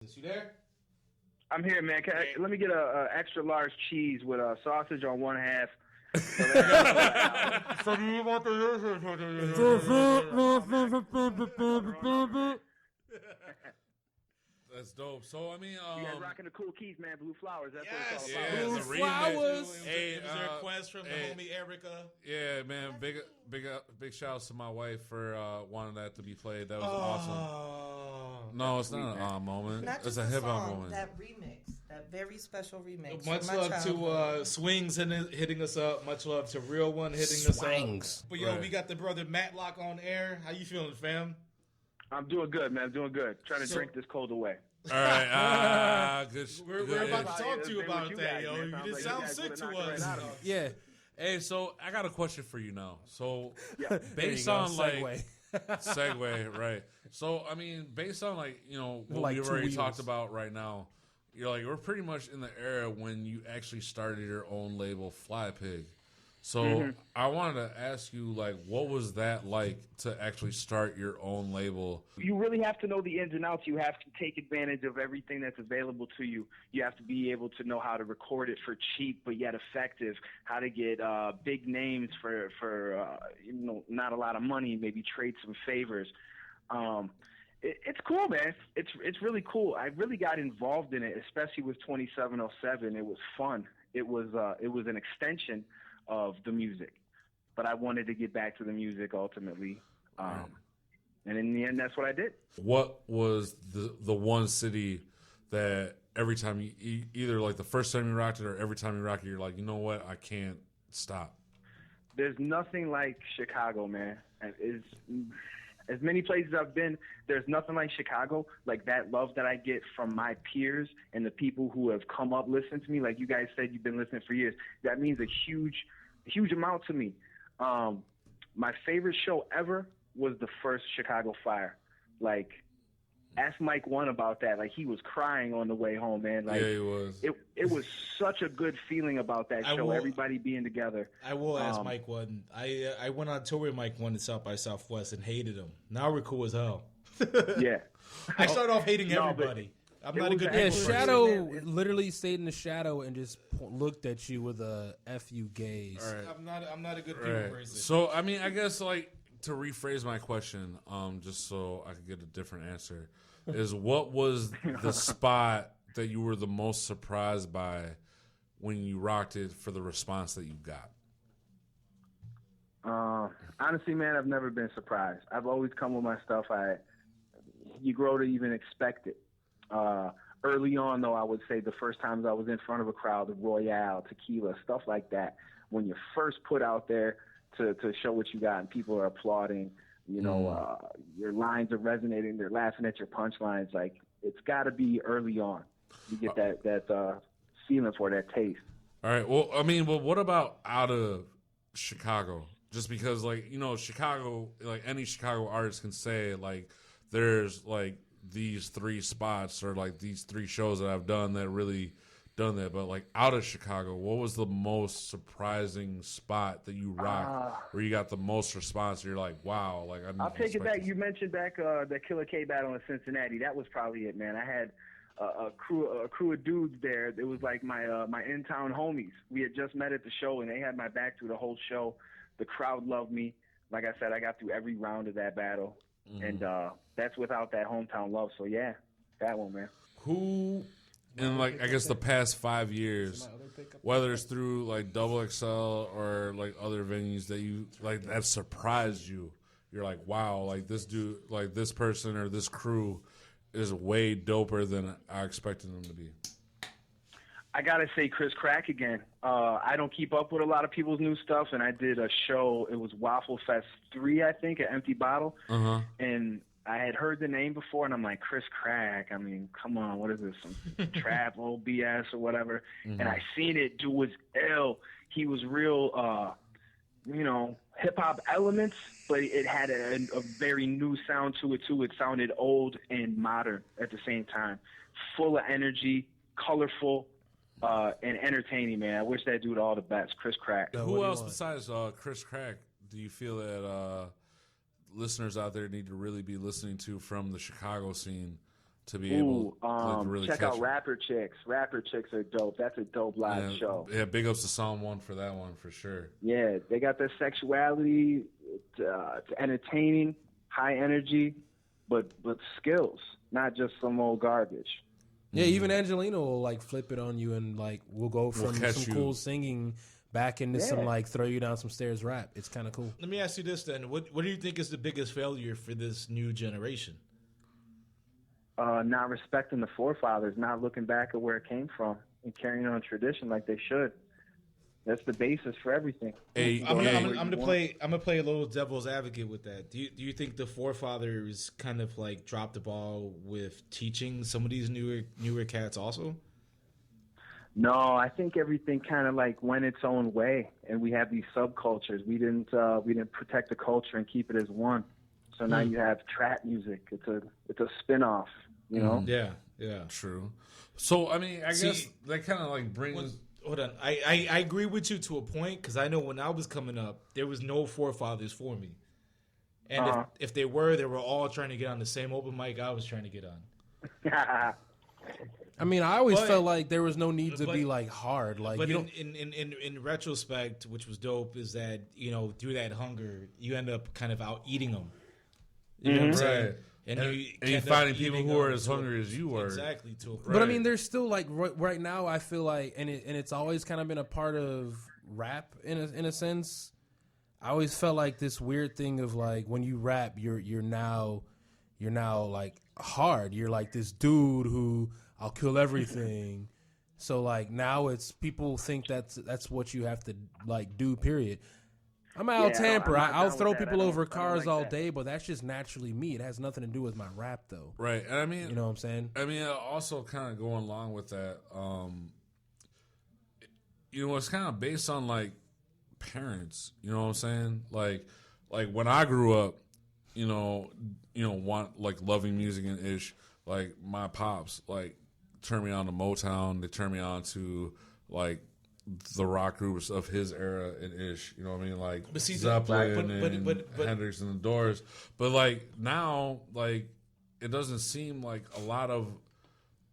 Is you there? I'm here, man. Let me get a extra large cheese with a sausage on one half. So do you want the That's dope. So I mean, you guys rocking the cool keys, man. Blue flowers. That's yes, what it's all about. yeah, Blue the remix. flowers. Hey, It was a request from the homie Erica. Yeah, man. Big shouts to my wife for wanting that to be played. That was awesome. No, it's not an moment. Not It's just a the hip hop song, moment. that remix, that very special remix. Much from my love childhood. to Swings hitting us up. Much love to Real One hitting us up. But yo, Right. we got the brother Matlock on air. How you feeling, fam? I'm doing good, man. I'm doing good. Trying to drink this cold away. All right, good. We're about to Yeah. talk to you Yeah, about you that, guys, yo. man. You Sounds just like sound you guys sick would've to knocked it us. right out of me. Yeah. Hey, so I got a question for you now. So, Yeah. based on like segue, right? So, I mean, based on what Like we've two already wheels. talked about right now, we're pretty much in the era when you actually started your own label, Fly Pig. So, I wanted to ask you, what was that like to actually start your own label? You really have to know the ins and outs. You have to take advantage of everything that's available to you. You have to be able to know how to record it for cheap but yet effective, how to get big names for not a lot of money, maybe trade some favors. It's cool, man. It's really cool. I really got involved in it, especially with 2707. It was fun. It was an extension of the music, but I wanted to get back to the music ultimately. And in the end, that's what I did. What was the one city that every time you either like the first time you rocked it or every time you rock it, you're like, you know what, I can't stop? There's nothing like Chicago, man. As many places I've been, there's nothing like Chicago. Like that love that I get from my peers and the people who have come up listening to me. Like you guys said, you've been listening for years. That means a huge amount to me. My favorite show ever was the first Chicago Fire. Like, ask Mike One about that. Like, he was crying on the way home, man. Like, Yeah, he was. It was such a good feeling about that show. Everybody being together. I will ask Mike One. I went on tour with Mike One in South by Southwest and hated him. Now we're cool as hell. Yeah. I started off hating everybody. I'm not a good Yeah, people person. Shadow literally stayed in the shadow and just looked at you with a "F you" gaze. All right. I'm not a good people Right. person. So, I mean, I guess to rephrase my question, just so I could get a different answer, is what was the spot that you were the most surprised by when you rocked it for the response that you got? Honestly, man, I've never been surprised. I've always come with my stuff. You grow to even expect it. Early on, though, I would say the first times I was in front of a crowd, the Royale, Tequila, stuff like that, when you're first put out there to show what you got and people are applauding, your lines are resonating, they're laughing at your punchlines, like, it's got to be early on. You get that feeling for that taste. All right. Well, I mean, what about out of Chicago? Just because, Chicago, any Chicago artist can say, there's, these three spots or, these three shows that I've done that really done that. But, out of Chicago, what was the most surprising spot that you rocked where you got the most response? You're like, wow. I'll take it back. You mentioned back the Killer K battle in Cincinnati. That was probably it, man. I had a crew of dudes there. It was like my in-town homies. We had just met at the show, and they had my back through the whole show. The crowd loved me. Like I said, I got through every round of that battle. And that's without that hometown love. So, yeah, that one, man. Who, in, I guess the past 5 years, whether it's through, Double XL or, other venues that you, that surprised you, you're like, wow, this dude, this person or this crew is way doper than I expected them to be? I gotta say Chris Crack again. I don't keep up with a lot of people's new stuff, and I did a show. It was Waffle Fest 3, I think, at Empty Bottle. And I had heard the name before, and I'm like, Chris Crack. I mean, come on, what is this? Some trap, old BS or whatever. And I seen it. Dude was ill. He was real, hip-hop elements, but it had a very new sound to it, too. It sounded old and modern at the same time. Full of energy, colorful, and entertaining, man. I wish that dude all the best. Chris Crack. Who else besides Chris Crack do you feel that listeners out there need to really be listening to from the Chicago scene to be able to really check catch out it. Rapper Chicks. Rapper Chicks are dope. That's a dope live show. Yeah, big ups to Psalm 1 for that one, for sure. Yeah, they got their sexuality. It's entertaining, high energy, but skills, not just some old garbage. Yeah, even Angelina will like flip it on you and like we'll go from some cool singing back into some like throw you down some stairs rap. It's kind of cool. Let me ask you this then: what do you think is the biggest failure for this new generation? Not respecting the forefathers, not looking back at where it came from, and carrying on tradition like they should. That's the basis for everything. I'm gonna play a little devil's advocate with that. Do you think the forefathers kind of like dropped the ball with teaching some of these newer cats also? No, I think everything kind of like went its own way, and we have these subcultures. We didn't protect the culture and keep it as one. So now you have trap music. It's a spin-off, you know? Yeah. True. So, I mean, I guess that kind of like brings... Hold on. I agree with you to a point, because I know when I was coming up, there was no forefathers for me. And if they were all trying to get on the same open mic I was trying to get on. I mean, I always felt like there was no need to be like hard. Like, but in retrospect, which was dope, is that, you know, through that hunger, you end up kind of out eating them. You know what I'm saying? And you finding people who are as hungry as you were. Exactly. But I mean, there's still like right now, I feel like, and it's always kind of been a part of rap in a sense. I always felt like this weird thing of like when you rap, you're now like hard. You're like this dude who I'll kill everything. So like now it's people think that's what you have to like do. Period. I'm Al Tamper. I'll throw people over cars all day, but that's just naturally me. It has nothing to do with my rap, though. Right. And I mean, you know what I'm saying? I mean, also kind of going along with that, you know, it's kind of based on like parents. You know what I'm saying? Like when I grew up, you know, loving music and ish. Like my pops, like turned me on to Motown. They turned me on to like the rock groups of his era and ish, you know what I mean, like Zeppelin and Hendrix and the Doors. But like now, like it doesn't seem like a lot of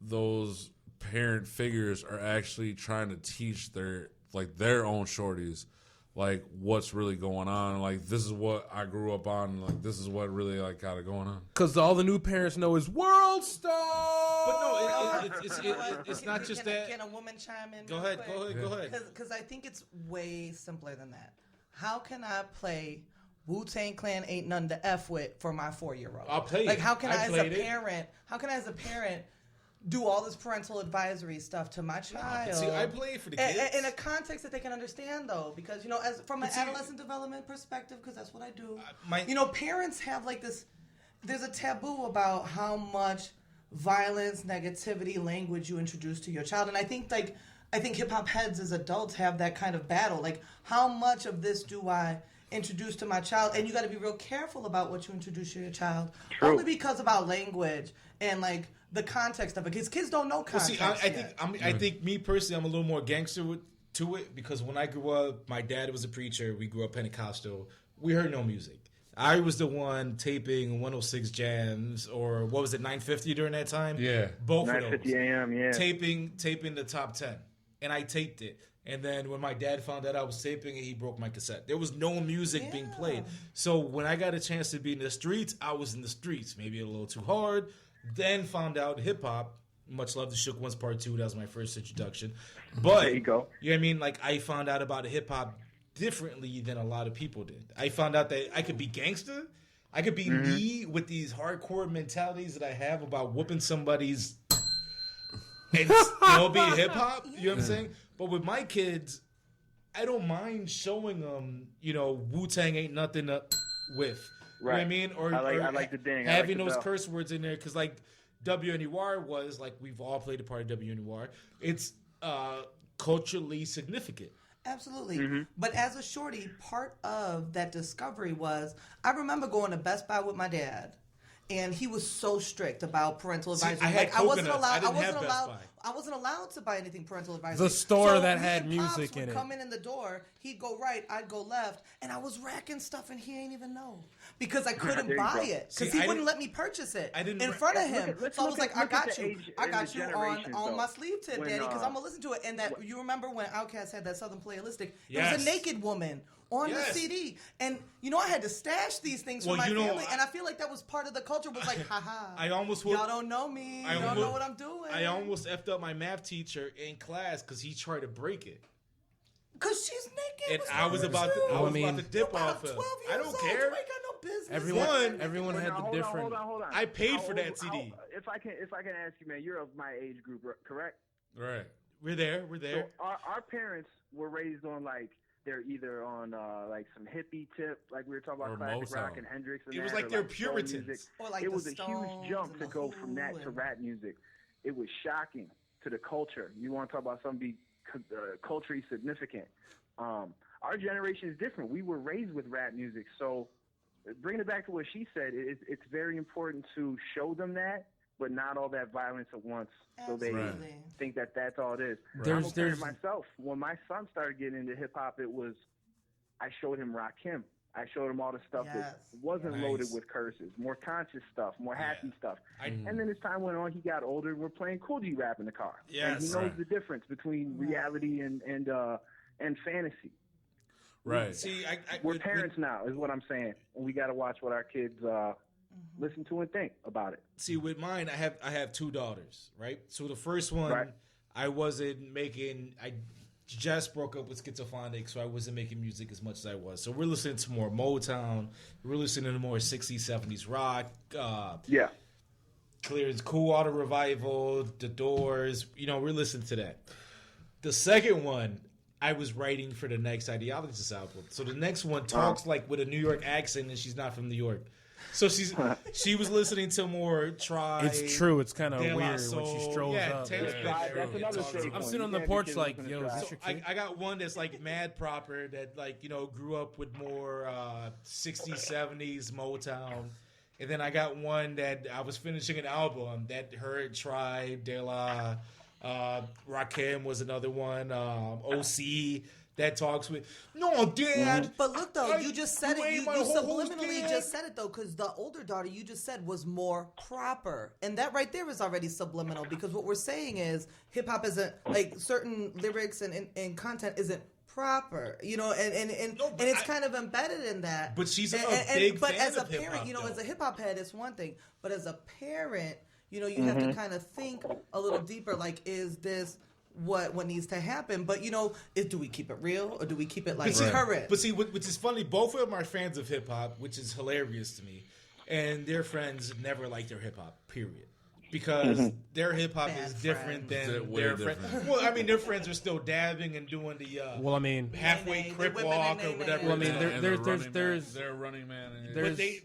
those parent figures are actually trying to teach their own shorties like what's really going on. Like this is what I grew up on. And, like this is what really like got it going on. Because all the new parents know is World Star. But no, it's not just that. Can a woman chime in? Go ahead. Because I think it's way simpler than that. How can I play Wu-Tang Clan Ain't None to F with for my 4-year-old? I'll play it. Like how can I as a parent do all this parental advisory stuff to my child? See, I play it for the kids. In a context that they can understand, though. Because, you know, as from an adolescent development perspective, because that's what I do. You know, parents have like this, there's a taboo about how much violence, negativity, language you introduce to your child. And I think hip-hop heads as adults have that kind of battle. Like, how much of this do I introduce to my child? And you got to be real careful about what you introduce to your child. True. Only because about language and, like, the context of it, because kids don't know context. Well, see, I think me personally, I'm a little more gangster to it, because when I grew up, my dad was a preacher. We grew up Pentecostal. We heard no music. I was the one taping 106 Jams, or what was it, 950 during that time? Yeah, both of those. 950 AM. Yeah, taping the top 10, and I taped it. And then when my dad found out I was taping it, he broke my cassette. There was no music being played. So when I got a chance to be in the streets, I was in the streets. Maybe a little too hard. Then found out hip-hop. Much love to Shook Ones Part 2. That was my first introduction. But, there you go. You know what I mean? Like, I found out about hip-hop differently than a lot of people did. I found out that I could be gangster. I could be me with these hardcore mentalities that I have about whooping somebody's and still be hip-hop. You know what I'm saying? But with my kids, I don't mind showing them, you know, Wu-Tang ain't nothing to with. Right. You know what I mean? Or I like the ding. Having those curse words in there, because like WNUR was, like, we've all played a part of WNUR. It's culturally significant. Absolutely. Mm-hmm. But as a shorty, part of that discovery was, I remember going to Best Buy with my dad. And he was so strict about parental advisory. I wasn't allowed. I wasn't allowed to buy anything parental advisory. The store so that me had and music Pops in would it. come in the door. He'd go right. I'd go left, and I was racking stuff, and he ain't even know because I couldn't buy it because he wouldn't let me purchase it in front of him. So I was like, I got you on my sleeve tip, Daddy, because I'm gonna listen to it. And that you remember when Outkast had that Southern Playalistic? There was a naked woman on the CD, and I had to stash these things for my family, and I feel like that was part of the culture. Was like, haha, y'all don't know me, you don't know what I'm doing. I almost effed up my math teacher in class because he tried to break it. Cause she's naked, and I was about to dip off him. I don't care. You ain't got no business. Everyone had the different. Hold on. I paid for that CD. If I can ask you, man, you're of my age group, correct? Right. We're there. So our parents were raised on like. They're either on like some hippie tip, like we were talking about classic rock and Hendrix. And it was like they're Puritans. Or like it was a huge jump to go Who from that to rap music. It was shocking to the culture. You want to talk about something culturally significant. Our generation is different. We were raised with rap music. So bringing it back to what she said, it's very important to show them that, but not all that violence at once. Absolutely. So they think that that's all it is. Right. I'm a parent myself. When my son started getting into hip-hop, I showed him Rakim. I showed him all the stuff that wasn't loaded with curses, more conscious stuff, more happy stuff. And then as time went on, he got older, and we're playing Cool G rap in the car. And he knows the difference between reality and fantasy. Right. See, we're parents now, is what I'm saying. And we got to watch what our kids listen to and think about it. See, with mine, I have two daughters, right? So the first one, I wasn't making. I just broke up with Schizophrenic, so I wasn't making music as much as I was. So we're listening to more Motown. We're listening to more 60s, 70s rock. Clearance, Cool Water Revival, The Doors. We're listening to that. The second one, I was writing for the next Ideologist album. So the next one talks like with a New York accent, and she's not from New York. So she was listening to more Tribe. It's true. It's kind of weird when she strolls up. That's another I'm sitting on the porch like, yo, is this your kid? I got one that's like mad proper that grew up with more 60s, 70s Motown. And then I got one that I was finishing an album that heard Tribe, De La, Rakim was another one, OC. That talks with Dad. But look though, you just said it. You subliminally just said it though, because the older daughter you just said was more proper, and that right there is already subliminal. Because what we're saying is hip hop isn't like certain lyrics and content isn't proper, and it's kind of embedded in that. But she's big but fan as a of hip-hop, parent, as a hip hop head, it's one thing. But as a parent, you have to kind of think a little deeper. Like, is this what needs to happen? But do we keep it real or do we keep it like current? But see, which is funny, both of them are fans of hip hop, which is hilarious to me, and their friends never liked their hip hop. Period. Because their hip hop is different than their friends. Well, I mean, their friends are still dabbing and doing the halfway crip walk or whatever. Well, I mean, there's their running man.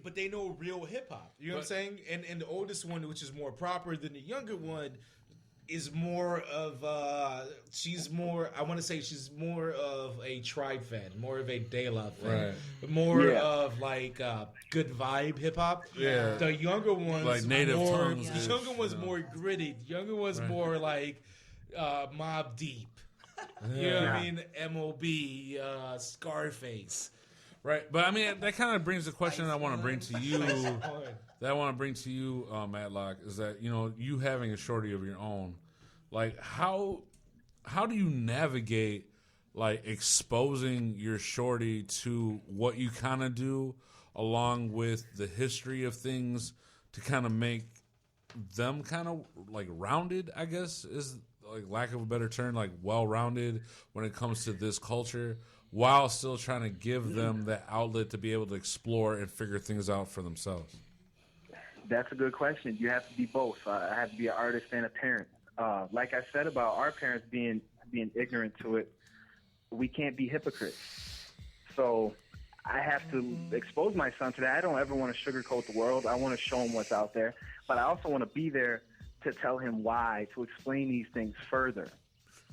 But they know real hip hop. You know what I'm saying? And the oldest one, which is more proper than the younger one, is more of she's more of a Tribe fan, more of a De La fan, more of like good vibe hip hop. Yeah, the younger ones like native tongues. The younger one's more gritty. The younger one's more like Mobb Deep. You know what I mean? M.O.B. Scarface. Right, but I mean that kind of brings the question I want to bring to you. Matlock, is that you having a shorty of your own, like how do you navigate like exposing your shorty to what you kind of do, along with the history of things to kind of make them kind of like rounded? I guess is like lack of a better term, like well rounded when it comes to this culture, while still trying to give them that outlet to be able to explore and figure things out for themselves. That's a good question. You have to be both. I have to be an artist and a parent. Like I said about our parents being ignorant to it, we can't be hypocrites. So I have to expose my son to that. I don't ever want to sugarcoat the world. I want to show him what's out there. But I also want to be there to tell him why, to explain these things further.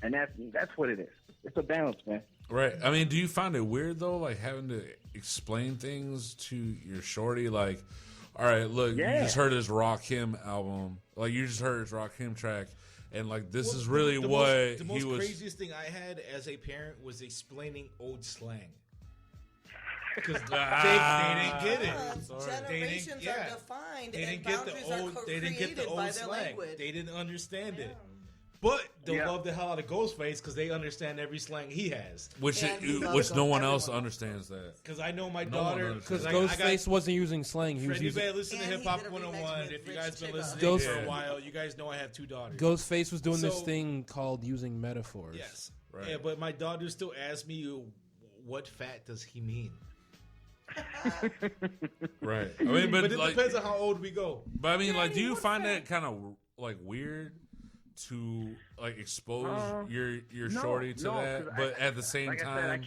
And that's what it is. It's a balance, man. Right. I mean, do you find it weird, though, like having to explain things to your shorty? Like, all right, look, you just heard his Rakim album. Like, you just heard his Rakim track. And, like, this is really the what the most craziest thing I had as a parent was explaining old slang. Because they didn't get it. Generations are defined and boundaries are created they didn't get the old by their slang. language. They didn't understand it. But they'll love the hell out of Ghostface because they understand every slang he has. Which no one else understands that. Because I know my daughter. Because Ghostface wasn't using slang. He was using. Listen to Hip Hop 101. If you guys been listening for a while, you guys know I have 2 daughters. Ghostface was doing this thing called using metaphors. Yes. Right. Yeah, but my daughter still asks me, what fat does he mean? Right. I mean, but it depends on how old we go. But I mean, like, do you find that kind of like weird to like expose your shorty to that? But at the same time,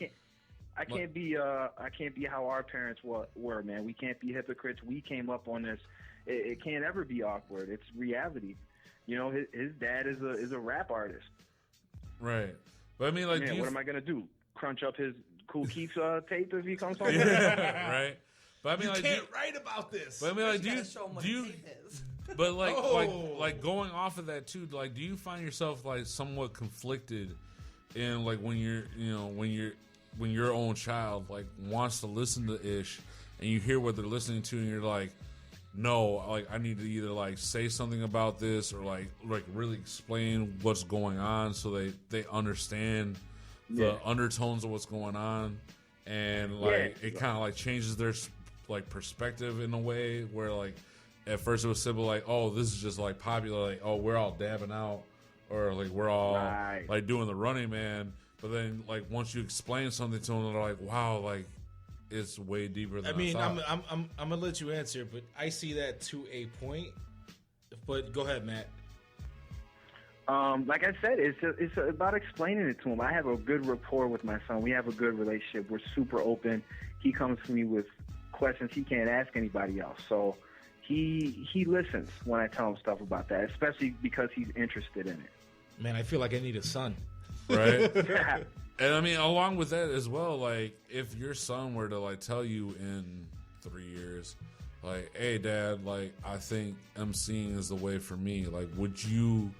I can't be how our parents were, man. We can't be hypocrites. We came up on this. It can't ever be awkward. It's reality. You know, his dad is a rap artist. Right. But I mean, like, what am I gonna do? Crunch up his Cool Keith's tape if he comes home? Right. But I mean, you can't write about this. But I mean, like, do you but like going off of that too, like, do you find yourself like somewhat conflicted in like when your own child like wants to listen to Ish and you hear what they're listening to and you're like, no, like, I need to either like say something about this or like really explain what's going on so they understand the undertones of what's going on, and like it kind of like changes their like perspective in a way where like at first it was simple like, oh, this is just like popular, like, oh, we're all dabbing out or like we're all like doing the Running Man, but then like once you explain something to them, they're like, wow, like it's way deeper than I thought. I'm gonna let you answer, but I see that to a point. But go ahead, Matt. Like I said, it's about explaining it to him. I have a good rapport with my son. We have a good relationship. We're super open. He comes to me with questions he can't ask anybody else. So he listens when I tell him stuff about that, especially because he's interested in it. Man, I feel like I need a son. Right? And I mean, along with that as well, like, if your son were to like tell you in 3 years, like, hey, Dad, like, I think emceeing is the way for me, like, would you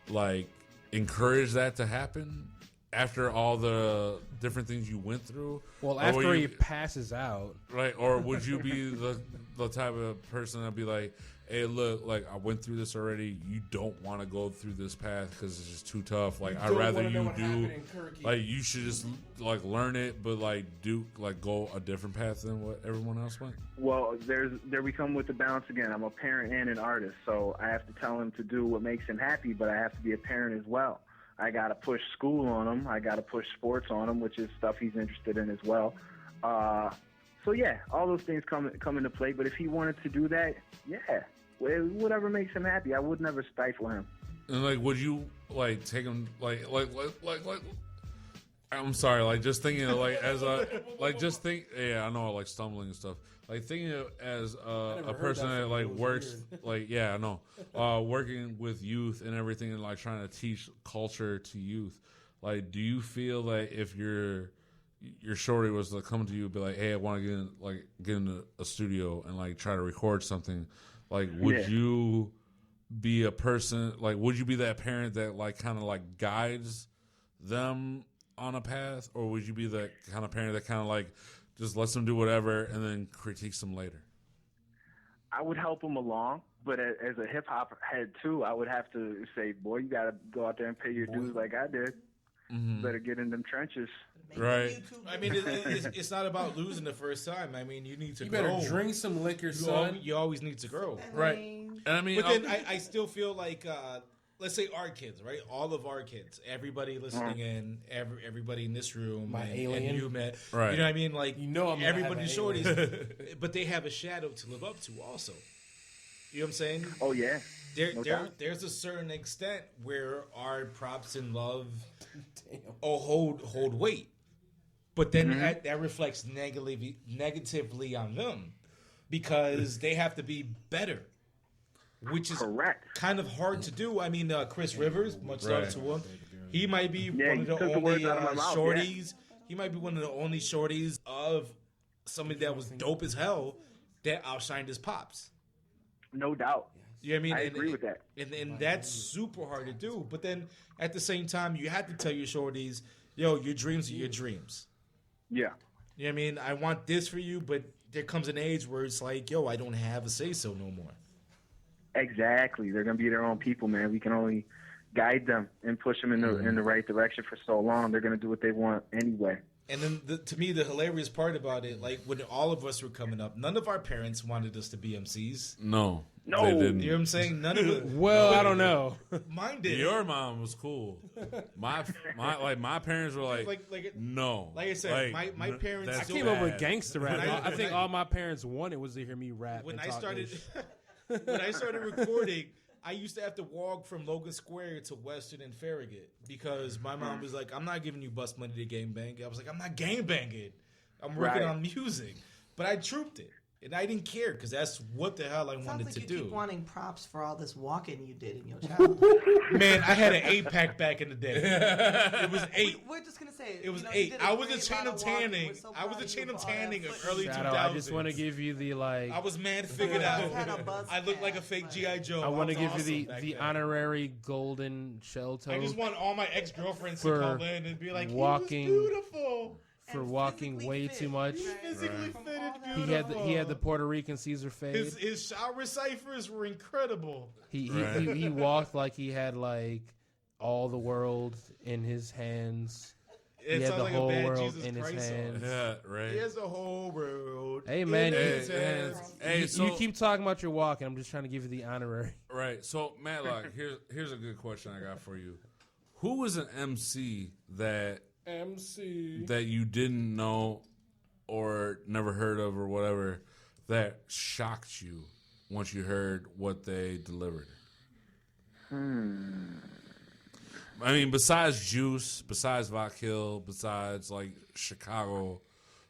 like encourage that to happen after all the different things you went through? Well, after he passes out, right? Or would you be the type of person that'd be like, hey, look, like, I went through this already. You don't want to go through this path because it's just too tough. Like, I'd rather you do, like, you should just like learn it, but like go a different path than what everyone else went. Well, there we come with the balance again. I'm a parent and an artist, so I have to tell him to do what makes him happy, but I have to be a parent as well. I got to push school on him. I got to push sports on him, which is stuff he's interested in as well. So yeah, all those things come into play. But if he wanted to do that, yeah, whatever makes him happy. I would never stifle him. And like, would you like take him like? I'm sorry, like just thinking of, like as a like just think. Yeah, I know, like stumbling and stuff. Like thinking of as a person that like works like I know working with youth and everything and like trying to teach culture to youth. Like, do you feel like if your shorty was to come to you and be like, hey, I want to get in a studio and like try to record something, like would you be a person, like would you be that parent that like kind of like guides them on a path, or would you be that kind of parent that kind of like just lets them do whatever and then critiques them later? I would help them along, but as a hip hop head too, I would have to say, boy, you got to go out there and pay your dues like I did. Mm-hmm. Better get in them trenches. Right. I mean, it's not about losing the first time. I mean, you need to grow. You better drink some liquor, son. You always need to grow. Right. And I mean, but then I still feel like, let's say our kids, right? All of our kids, everybody listening in, everybody in this room, and you, Matt. Right. You know what I mean? Like, I'm everybody's shorties, but they have a shadow to live up to also. You know what I'm saying? Oh, yeah. There's a certain extent where our props and love hold weight. But then that reflects negatively on them because they have to be better, which is kind of hard to do. I mean, Chris Rivers, much love to him. He might be one of the only shorties. He might be one of the only shorties of somebody that was dope as hell that outshined his pops. No doubt. You know what I mean? I agree with that. And that's super hard to do. But then at the same time, you have to tell your shorties, yo, your dreams are your dreams. Yeah. You know what I mean? I want this for you, but there comes an age where it's like, yo, I don't have a say-so no more. Exactly. They're going to be their own people, man. We can only guide them and push them in the right direction for so long. They're going to do what they want anyway. And then, to me, the hilarious part about it, like when all of us were coming up, none of our parents wanted us to be MCs. No, No. they didn't. You know what I'm saying? None of it. Well, I don't know. Mine did. Your mom was cool. My parents were like no. Like I said, my parents. I that's came up with bad. gangster rap. I think all my parents wanted was to hear me rap. When and I talk started, ish. when I started recording, I used to have to walk from Logan Square to Western and Farragut because my mom was like, "I'm not giving you bus money to game bang." I was like, "I'm not game banging. I'm working on music." But I trooped it, and I didn't care because that's what the hell I wanted to you do. Keep wanting props for all this walking you did in your childhood. Man, I had an 8-pack back in the day. It was 8. We're just gonna say It was you 8. I was a great chain amount of walking. tanning. We're so I was proud a of chain you of for all that tanning of footage. early Shadow, 2000s. I just want to give you the I was mad figured out. Had a buzz I looked like a cut, fake but- G.I. Joe. I want to was give awesome you back the then. honorary golden shell toe I just want all my ex-girlfriends For to call in and be like, walking- he was beautiful. for And walking physically way fit. too much. He physically From fitted all that- beautiful. He had the Puerto Rican Caesar fade. His shower ciphers were incredible. He walked like he had like all the world in his hands. It He had sounds the like whole a bad world Jesus in his Christ hands. song. Yeah, right. He has the whole world. Hey, man, in his Hey, hands. hey, so you keep talking about your walking. I'm just trying to give you the honorary. right. So Matlock, here's a good question I got for you. Who was an MC that you didn't know or never heard of or whatever that shocked you once you heard what they delivered? I mean, besides Juice, besides Vakil, besides like Chicago,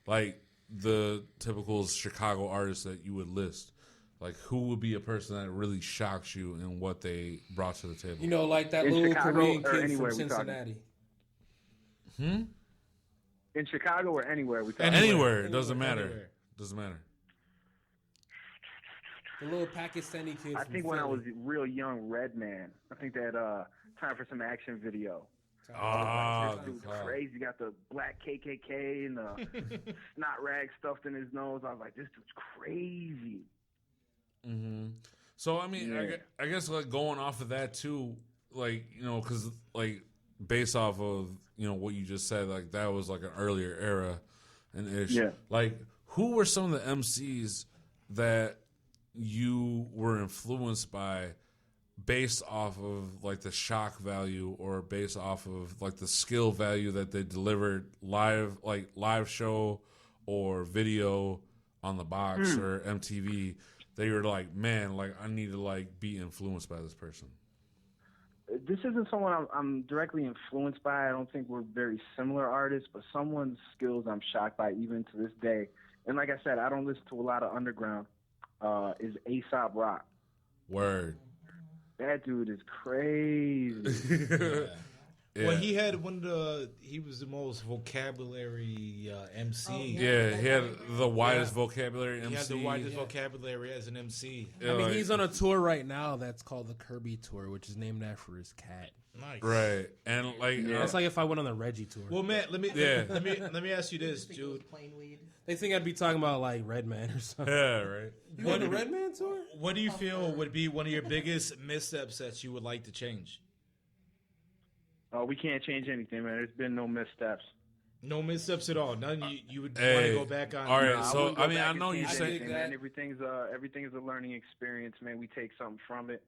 like the typical Chicago artists that you would list, like who would be a person that really shocks you in what they brought to the table? You know, like that In little Chicago Korean or kid anywhere from we talking? Cincinnati. In Chicago or anywhere, we talk. Anywhere, it doesn't matter. Anywhere. Doesn't matter. The little Pakistani kid. I from think when I Philly. was real young, Redman. I think that Time for Some Action video. Ah, This dude's crazy. He got the black KKK and the snot rag stuffed in his nose. I was like, this dude's crazy. So I mean, Yeah. I guess like going off of that too, like because like based off of what you just said, like that was like an earlier era, and ish. Yeah. Like who were some of the MCs that you were influenced by, based off of like the shock value or based off of like the skill value that they delivered live show or video on the box or MTV? They were like, man, like I need to like be influenced by this person. This isn't someone I'm directly influenced by. I don't think we're very similar artists, but someone's skills I'm shocked by even to this day. And like I said, I don't listen to a lot of underground. Is Aesop Rock. Word. That dude is crazy. Well, he was the most vocabulary MC. Yeah, he had the widest vocabulary MC. He had the widest vocabulary as an MC. Yeah, I mean, like- he's on a tour right now that's called the Kirby Tour, which is named after his cat. Nice. Right. And like It's like if I went on the Reggie tour. Well, Matt, let me ask you this, Think it was dude. plain weed. They think I'd be talking about like Redman or something. yeah, right. You went to Redman tour? What do you feel would be one of your biggest missteps that you would like to change? We can't change anything, man. There's been no missteps. No missteps at all. None you would want Hey, to go back on. all right. No, So, wouldn't go I mean, back I and know you change say- anything, that- man. Everything is a learning experience, man. We take something from it.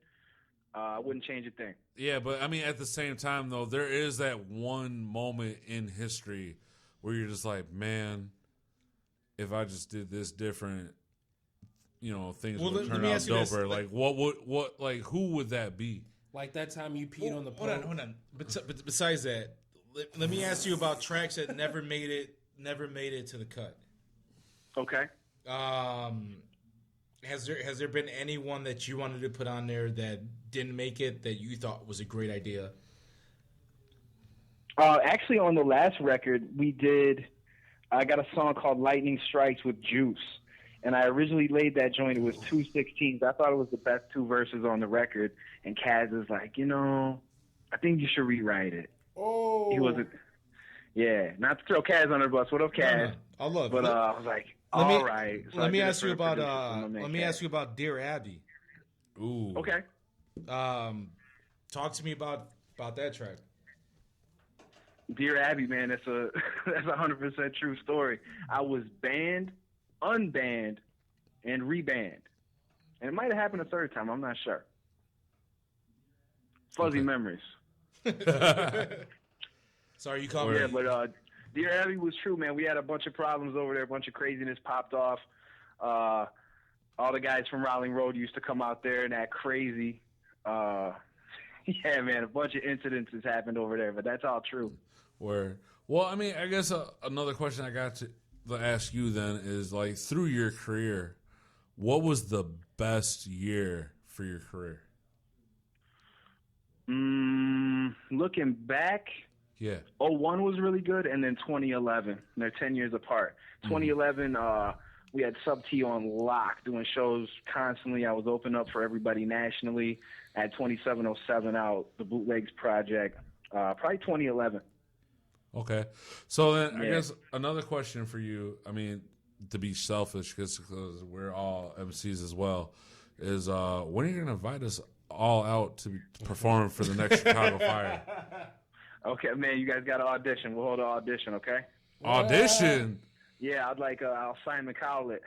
I wouldn't change a thing. Yeah, but I mean, at the same time, though, there is that one moment in history where you're just like, man, if I just did this different, things Well, would let turn me out ask you this. doper. Like, who would that be? Like that time you peed on the Hold on, pole. hold on. But besides that, let me ask you about tracks that never made it to the cut. Okay. Has there been anyone that you wanted to put on there that didn't make it that you thought was a great idea? Actually, on the last record, I got a song called Lightning Strikes with Juice. And I originally laid that joint. It was 2/16. I thought it was the best 2 verses on the record. And Kaz is like, I think you should rewrite it. Oh. He wasn't. Yeah, not to throw Kaz under the bus. What up, Kaz? No. I love it. But I was like, all right. So let me ask you about. Let me ask you about Dear Abby. Ooh. Okay. Talk to me about that track. Dear Abby, man, that's a 100% true story. I was banned, unbanned, and rebanned, and it might have happened a third time. I'm not sure. Fuzzy memories. Sorry, you called me. Yeah, but Dear Abby was true, man. We had a bunch of problems over there. A bunch of craziness popped off. All the guys from Rowling Road used to come out there and act crazy. Yeah, man, a bunch of incidents has happened over there, but that's all true. Where, well, I mean, I guess another question I got to ask you then is, like, through your career, what was the best year for your career? Looking back, yeah, 2001 was really good, and then 2011. They're 10 years apart. 2011, we had Sub T on lock, doing shows constantly. I was open up for everybody nationally. I had 2707 out, the Bootlegs Project, probably 2011. Okay. So then I guess another question for you, I mean, to be selfish, because we're all MCs as well, is when are you going to invite us all out to perform for the next Chicago Fire? Okay, man, you guys got to audition. We'll hold an audition, okay? Audition? Yeah, I'll Simon Cowlett.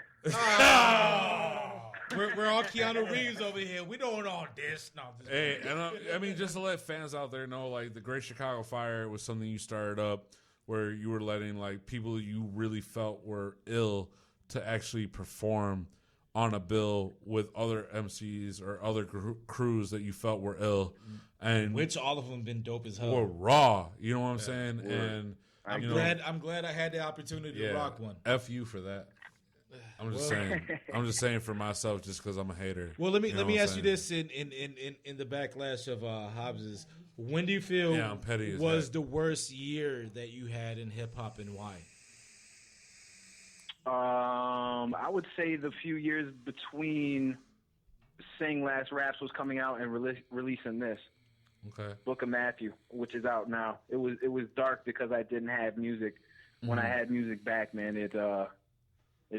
We're all Keanu Reeves over here. We don't all this. No, hey, and I mean, just to let fans out there know, like, the Great Chicago Fire was something you started up where you were letting, like, people you really felt were ill to actually perform on a bill with other MCs or other crews that you felt were ill, and which all of them been dope as hell. Were raw, you know what I'm saying? And I'm glad I had the opportunity to rock one. F you for that. I'm just saying. I'm just saying for myself, just because I'm a hater. Well, let me ask you this in the backlash of Hobbes's. When do you feel I'm petty was the worst year that you had in hip hop, and why? I would say the few years between Sing Last Raps was coming out and releasing this. Okay. Book of Matthew, which is out now. It was dark because I didn't have music. When I had music back, man, it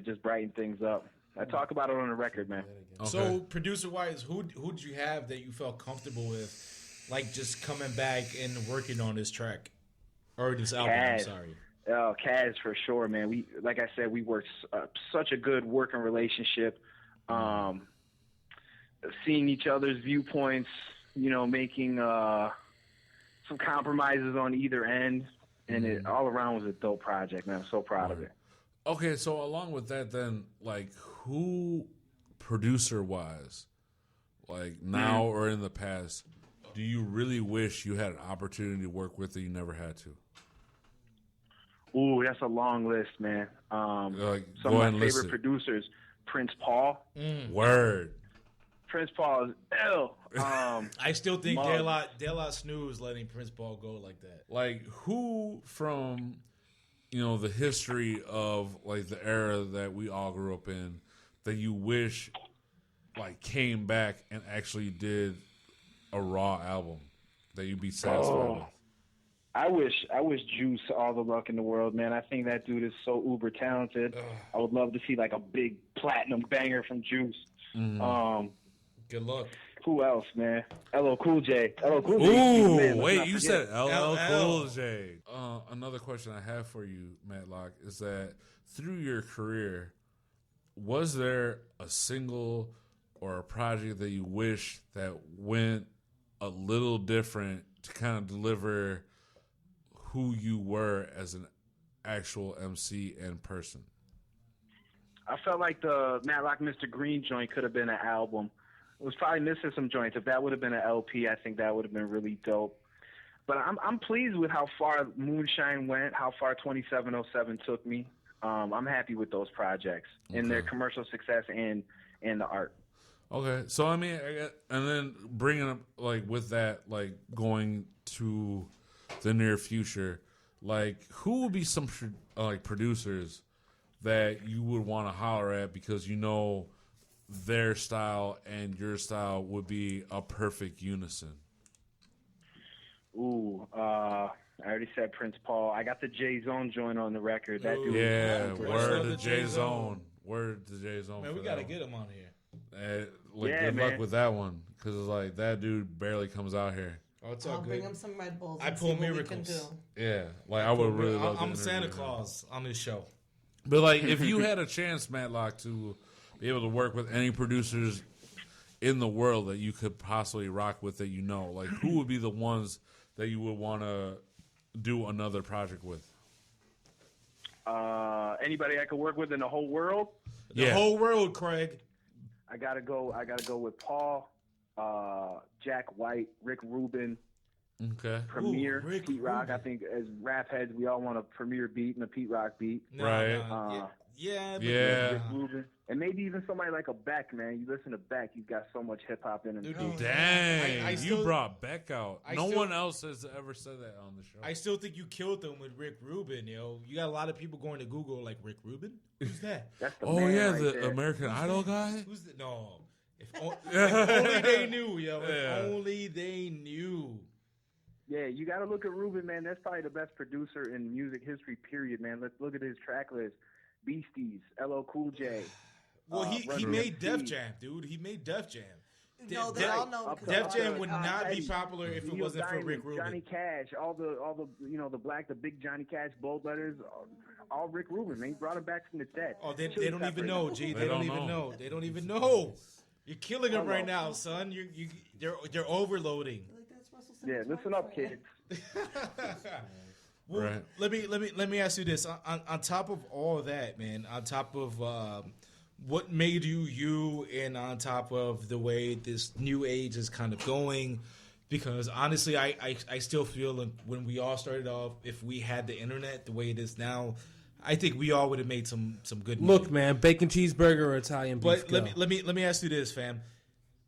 just brightened things up. I talk about it on the record, man. Okay. So, producer-wise, who did you have that you felt comfortable with, like, just coming back and working on this track or this album? Kaz. I'm sorry. Oh, Kaz for sure, man. We, like I said, we worked such a good working relationship. Seeing each other's viewpoints, making some compromises on either end, and it all around was a dope project, man. I'm so proud of it. Okay, so along with that, then, like, who, producer-wise, like, now or in the past, do you really wish you had an opportunity to work with that you never had to? Ooh, that's a long list, man. Some of my favorite producers, Prince Paul. Word. Prince Paul is ill. I still think De La Snooze letting Prince Paul go like that. Like, who from, the history of, like, the era that we all grew up in that you wish, like, came back and actually did a raw album that you'd be satisfied with? I wish Juice all the luck in the world, man. I think that dude is so uber talented. I would love to see, like, a big platinum banger from Juice. Good luck. Who else, man? LL Cool J. Ooh, wait, you said LL Cool J. Another question I have for you, Matlock, is that through your career, was there a single or a project that you wish that went a little different to kind of deliver who you were as an actual MC and person? I felt like the Matlock Mr. Green joint could have been an album. It was probably missing some joints. If that would have been an LP, I think that would have been really dope. But I'm pleased with how far Moonshine went, how far 2707 took me. I'm happy with those projects and their commercial success and the art. Okay, so I mean, and then bringing up, like, with that, like, going to the near future, like, who would be some like producers that you would want to holler at because you know their style and your style would be a perfect unison? Ooh, I already said Prince Paul. I got the J Zone joint on the record. That dude. Yeah, Word to J Zone. Word to J Zone. Man, we gotta get him on here. Good luck with that one, because it's like that dude barely comes out here. Oh, it's all I'll good. bring him some Red Bulls. I pull miracles. Yeah, like I would really love to I'm Santa interview him. Claus on this show. But like, if you had a chance, Matlock, to be able to work with any producers in the world that you could possibly rock with, that you know, like who would be the ones that you would want to do another project with? Anybody I could work with in the whole world? The whole world, Craig. I gotta go with Paul, Jack White, Rick Rubin, Okay. Premier, Rick Pete Rock. Rubin. I think as rap heads, we all want a Premier beat and a Pete Rock beat. Right. Yeah. Rick Rubin. And maybe even somebody like a Beck, man. You listen to Beck, he's got so much hip hop in him. Dude, Dang, I still- you brought Beck out. No still- one else has ever said that on the show. I still think you killed them with Rick Rubin, yo. You got a lot of people going to Google like Rick Rubin. Who's that? That's the Oh man yeah, right the there. American Idol guy. Who's the no? If only they knew, yo. If Yeah. only they knew. Yeah, you got to look at Rubin, man. That's probably the best producer in music history, period, man. Let's look at his track list. Beasties, LL Cool J. Well, he Run made DMC. Def Jam, dude. He made Def Jam. No, they all know. Def Jam would not be popular if it wasn't for Rick Rubin. Johnny Cash, all the the big Johnny Cash bold letters, all Rick Rubin, man. He brought him back from the dead. Oh, they Chili don't even Peppers. know, G. They don't even know. They don't even know. You're killing them right now, son. They're overloading. Yeah, listen up, kids. Well, Right. Let me ask you this. On top of all of that, man, on top of what made you you, and on top of the way this new age is kind of going, because honestly, I still feel like when we all started off, if we had the internet the way it is now, I think we all would have made some good music. Look, man, bacon cheeseburger or Italian beef. But let me ask you this, fam.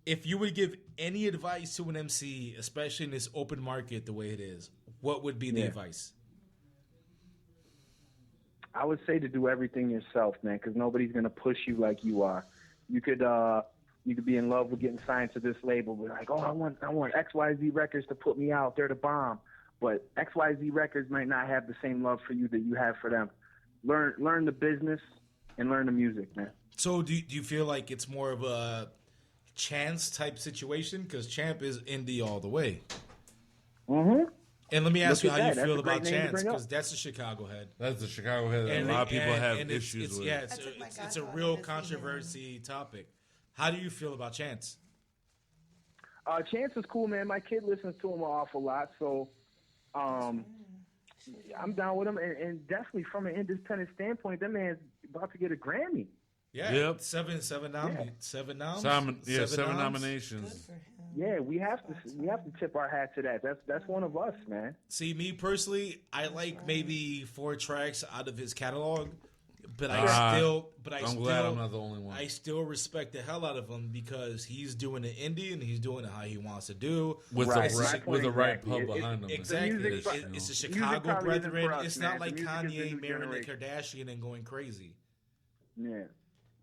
If you would give any advice to an MC, especially in this open market the way it is, what would be the advice? I would say to do everything yourself, man, because nobody's gonna push you like you are. You could be in love with getting signed to this label, but like, oh, I want XYZ Records to put me out. They're the bomb. But XYZ Records might not have the same love for you that you have for them. Learn the business and learn the music, man. So do you feel like it's more of a Chance type situation? Because Champ is indie all the way. Mm-hmm. And let me ask you Look how at you that. feel That's a great about name to Chance, bring up. because that's a Chicago head. That's the Chicago head that a lot of people have and issues with. Yeah, I took my it's a goddaughter real to see him. controversy topic. How do you feel about Chance? Chance is cool, man. My kid listens to him an awful lot, so I'm down with him. And definitely from an independent standpoint, that man's about to get a Grammy. Yeah, Yep. seven nominations. Seven noms? nominations. Yeah, we have to tip our hat to that. That's one of us, man. See, me personally, I like maybe 4 tracks out of his catalog, but I'm glad I'm not the only one. I still respect the hell out of him because he's doing it indie and he's doing it how he wants to do. with Right. the right Exactly. pub behind them. Exactly, music- it's the music Chicago probably isn't brethren. for us, It's man. not like The music is the Kanye new marrying the generation. Kardashian and going crazy. Yeah.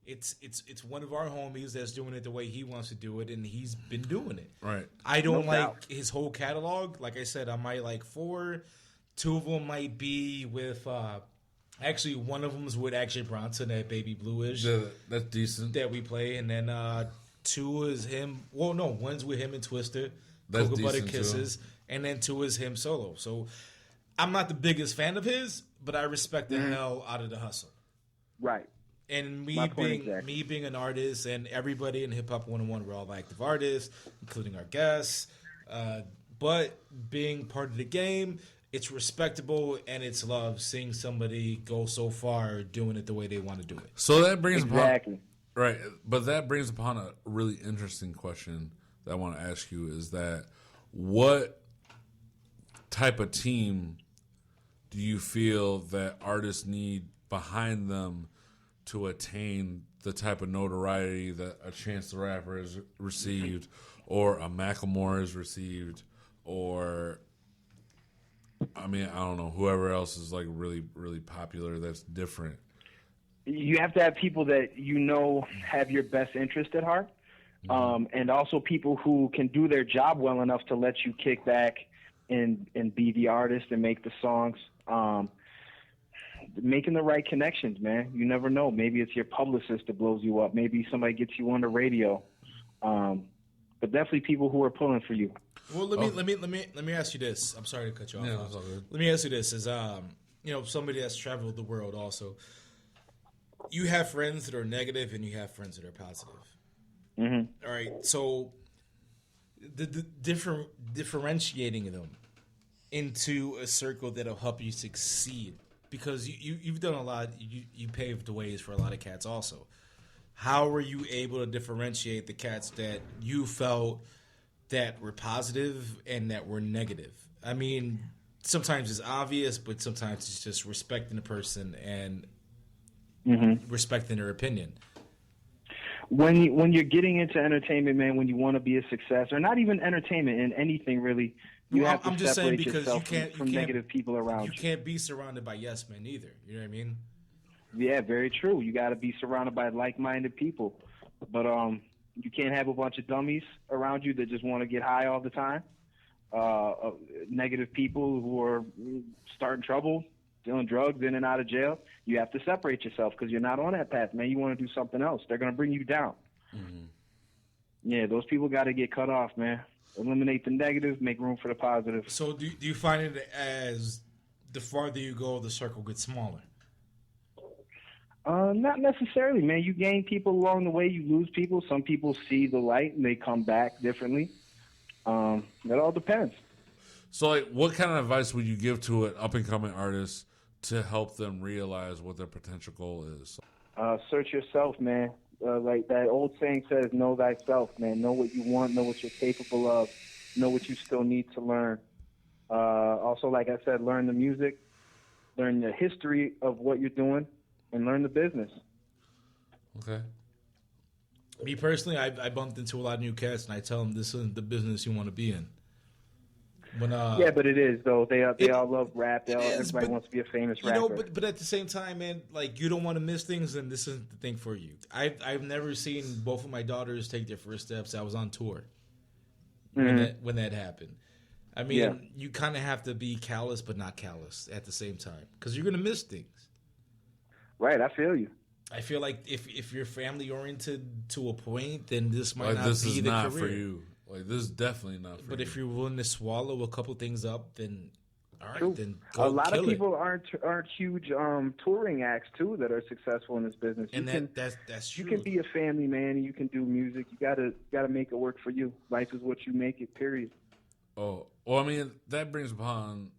It's one of our homies that's doing it the way he wants to do it, and he's been doing it. Right. I don't No like doubt. his whole catalog. Like I said, I might like 4. 2 of them might be with. Actually, one of them is with Action Bronson, that Baby Bluish That's decent. that we play, and then 2 is him. Well, no, one's with him and Twister, That's Cocoa Butter decent, too. Kisses, and then 2 is him solo. So I'm not the biggest fan of his, but I respect the hell out of the hustle. Right. And My point exactly. me being an artist, and everybody in Hip Hop 101, we're all active artists, including our guests. But being part of the game, it's respectable and it's love seeing somebody go so far doing it the way they want to do it. So that brings Exactly. upon right, but that brings upon a really interesting question that I want to ask you: is that what type of team do you feel that artists need behind them to attain the type of notoriety that a Chance the Rapper has received, or a Macklemore has received, or I mean, I don't know, whoever else is like really, really popular that's different? you have to have people that you know have your best interest at heart, and also people who can do their job well enough to let you kick back and be the artist and make the songs. Making the right connections, man. You never know. Maybe it's your publicist that blows you up. Maybe somebody gets you on the radio. But definitely people who are pulling for you. Well, let me ask you this. I'm sorry to cut you off. Yeah, let me ask you this: as somebody that's traveled the world, also, you have friends that are negative and you have friends that are positive. Mm-hmm. All right, so the differentiating them into a circle that'll help you succeed, because you've done a lot. You paved the ways for a lot of cats also. How were you able to differentiate the cats that you felt that were positive and that were negative? I mean, sometimes it's obvious, but sometimes it's just respecting the person and respecting their opinion. When you're getting into entertainment, man, when you want to be a success, or not even entertainment, in anything really, you have to separate yourself from negative people around you. You can't be surrounded by yes men either. You know what I mean? Yeah, very true. You got to be surrounded by like-minded people, but you can't have a bunch of dummies around you that just want to get high all the time. Negative people who are starting trouble, dealing drugs, in and out of jail. You have to separate yourself because you're not on that path, man. You want to do something else. They're going to bring you down. Mm-hmm. Yeah, those people got to get cut off, man. Eliminate the negative, make room for the positive. So do you find it as the farther you go, the circle gets smaller? Not necessarily, man. You gain people along the way. You lose people. Some people see the light and they come back differently. That all depends. So, like, what kind of advice would you give to an up-and-coming artist to help them realize what their potential goal is? Search yourself, man. Like that old saying says, know thyself, man. Know what you want, know what you're capable of, know what you still need to learn. Also, like I said, learn the music, learn the history of what you're doing, and learn the business. Okay. Me personally, I bumped into a lot of new cats, and I tell them this isn't the business you want to be in. Yeah, but it is though. They all love rap. Everybody wants to be a famous rapper. But at the same time, man, like, you don't want to miss things, and this isn't the thing for you. I've never seen both of my daughters take their first steps. I was on tour when that happened. I mean, you kind of have to be callous, but not callous at the same time, because you're gonna miss things. Right, I feel you. I feel like if you're family oriented to a point, then this might not this be is the not career for you. Like, this is definitely not for you. But if you're willing to swallow a couple things up, then all right, True. then go. A lot of people aren't aren't huge touring acts too that are successful in this business. And that's true. You can be a family man and you can do music. You gotta make it work for you. Life is what you make it. Period. Oh, well, I mean, that brings upon,